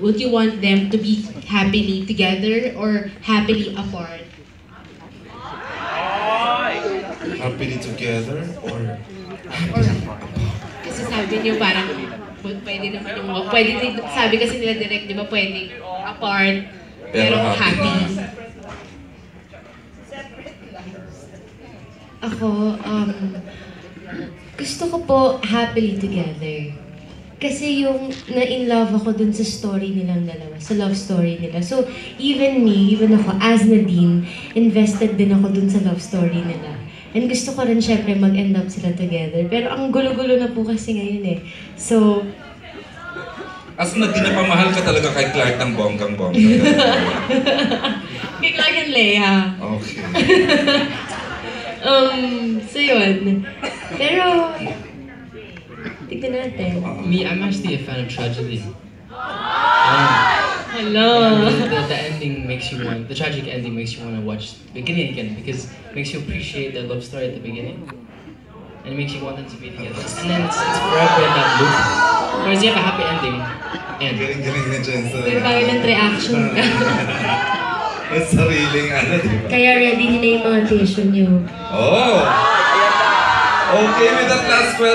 would you want them to be happily together or happily apart? Happily together or Or, kasi sabi niyo parang pwede naman yung pwede din, sabi kasi nila direct, di ba, pwede apart pero Pero happy. happy. Ako, gusto ko po happily together. Kasi yung na-in love ako dun sa story nilang dalawa, sa love story nila. So, even ako, as Nadine, invested din ako dun sa love story nila. And gusto ko rin syempre mag-end up sila together. Pero ang gulo-gulo na po kasi ngayon eh. So, as na dinapamahal ka talaga kay Clark ng bonggang-bongga. kay Clark and Leia. Okay. So yun. Pero, tignan natin. Me, I'm actually a fan of tragedy. Hello. The ending makes you want, the tragic ending makes you want to watch the beginning again because it makes you appreciate the love story at the beginning. And it makes you want them to be together. And then it's forever in that loop. Whereas you have a happy ending. And Galing-galing na dyan sa... May violent reaction ka. May sariling ano, di ba? Kaya ready nyo na yung mga tissue nyo. Oh! Okay with that last question.